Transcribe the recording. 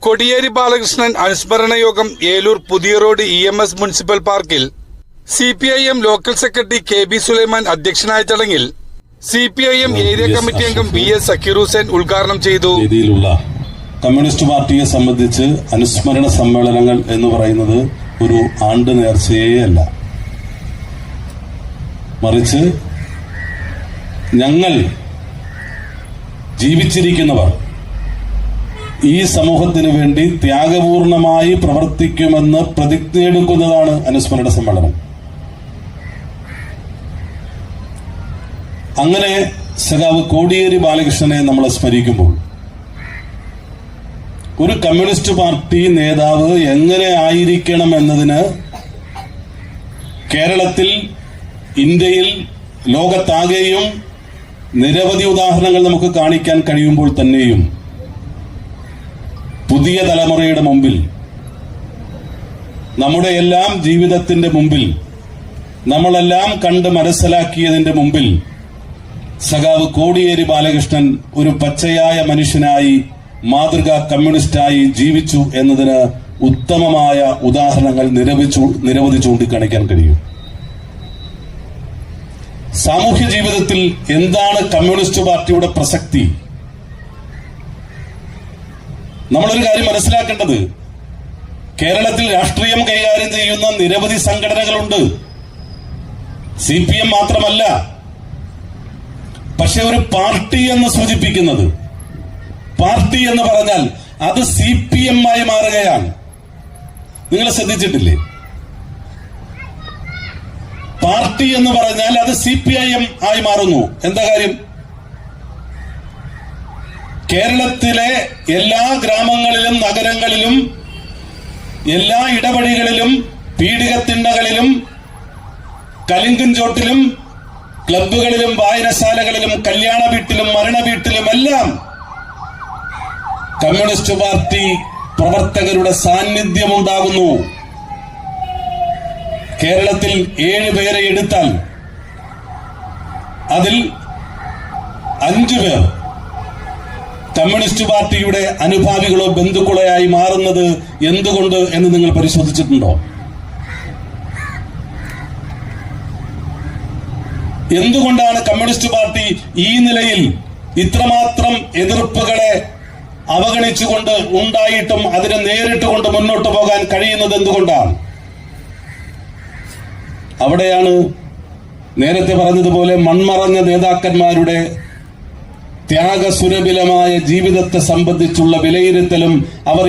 കോടിയേരി ബാലകൃഷ്ണൻ അനുസ്മരണ യോഗം ഏലൂർ പുതിയ റോഡ് EMS മുനിസിപ്പൽ പാർക്കിൽ CPIM local secretary KB Sulaiman അധ്യക്ഷനായ ചടങ്ങിൽ CPIM ഏരിയ കമ്മിറ്റി അംഗം VS സക്കീർ ഹുസൈൻ ഉദ്ഘാടനം ചെയ്തു. കമ്മ്യൂണിസ്റ്റ് പാർട്ടിയെ സംബന്ധിച്ച് അനുസ്മരണ സമ്മേളനങ്ങൾ എന്ന് പറയുന്നത് ഒരു ആണ്ട് നേർച്ചയേ അല്ല, മറിച്ച് ഞങ്ങൾ ജീവിച്ചിരിക്കുന്നവർ ഈ സമൂഹത്തിന് വേണ്ടി ത്യാഗപൂർണമായി പ്രവർത്തിക്കുമെന്ന് പ്രതിജ്ഞയെടുക്കുന്നതാണ് അനുസ്മരണ സമ്മേളനം. അങ്ങനെ സഖാവ് കോടിയേരി ബാലകൃഷ്ണനെ നമ്മൾ സ്മരിക്കുമ്പോൾ ഒരു കമ്മ്യൂണിസ്റ്റ് പാർട്ടി നേതാവ് എങ്ങനെ ആയിരിക്കണം എന്നതിന് കേരളത്തിൽ, ഇന്ത്യയിൽ, ലോകത്താകെയും നിരവധി ഉദാഹരണങ്ങൾ നമുക്ക് കാണിക്കാൻ കഴിയുമ്പോൾ തന്നെയും പുതിയ തലമുറയുടെ മുമ്പിൽ, നമ്മുടെ എല്ലാം ജീവിതത്തിന്റെ മുമ്പിൽ, നമ്മളെല്ലാം കണ്ട് മനസ്സിലാക്കിയതിന്റെ മുമ്പിൽ സഖാവ് കോടിയേരി ബാലകൃഷ്ണൻ ഒരു പച്ചയായ മനുഷ്യനായി, മാതൃകാ കമ്മ്യൂണിസ്റ്റായി ജീവിച്ചു എന്നതിന് ഉത്തമമായ ഉദാഹരണങ്ങൾ നിരവധി ചൂണ്ടിക്കാണിക്കാൻ കഴിയും. സാമൂഹ്യ ജീവിതത്തിൽ എന്താണ് കമ്മ്യൂണിസ്റ്റ് പാർട്ടിയുടെ പ്രസക്തി? നമ്മളൊരു കാര്യം മനസ്സിലാക്കേണ്ടത്, കേരളത്തിൽ രാഷ്ട്രീയം കൈകാര്യം ചെയ്യുന്ന നിരവധി സംഘടനകളുണ്ട്, CPM മാത്രമല്ല. പക്ഷെ ഒരു പാർട്ടി എന്ന് സൂചിപ്പിക്കുന്നത്, പാർട്ടി എന്ന് പറഞ്ഞാൽ അത് CPM ആയി മാറുകയാണ്. നിങ്ങൾ ശ്രദ്ധിച്ചിട്ടില്ലേ? പാർട്ടി എന്ന് പറഞ്ഞാൽ അത് CPIM ആയി മാറുന്നു. എന്താ കാര്യം? കേരളത്തിലെ എല്ലാ ഗ്രാമങ്ങളിലും നഗരങ്ങളിലും എല്ലാ ഇടവഴികളിലും പീഡികത്തിണ്ണകളിലും കലിങ്കൻ ചോട്ടിലും ക്ലബ്ബുകളിലും വായനശാലകളിലും കല്യാണ വീട്ടിലും മരണ വീട്ടിലും എല്ലാം കമ്മ്യൂണിസ്റ്റ് പാർട്ടി പ്രവർത്തകരുടെ സാന്നിധ്യമുണ്ടാകുന്നു. കേരളത്തിൽ 7 പേരെ എടുത്താൽ അതിൽ 5 പേർ കമ്മ്യൂണിസ്റ്റ് പാർട്ടിയുടെ അനുഭാവികളോ ബന്ധുക്കളോ ആയി മാറുന്നത് എന്തുകൊണ്ട് എന്ന് നിങ്ങൾ പരിശോധിച്ചിട്ടുണ്ടോ? എന്തുകൊണ്ടാണ് കമ്മ്യൂണിസ്റ്റ് പാർട്ടി ഈ നിലയിൽ ഇത്രമാത്രം എതിർപ്പുകളെ അവഗണിച്ചുകൊണ്ട് ഉണ്ടായിട്ടും അതിനെ നേരിട്ടുകൊണ്ട് മുന്നോട്ട് പോകാൻ കഴിയുന്നത് എന്തുകൊണ്ടാണ്? അവിടെയാണ് നേരത്തെ പറഞ്ഞതുപോലെ മൺമറഞ്ഞ നേതാക്കന്മാരുടെ ത്യാഗസുരഭിലമായ ജീവിതത്തെ സംബന്ധിച്ചുള്ള വിലയിരുത്തലും അവർ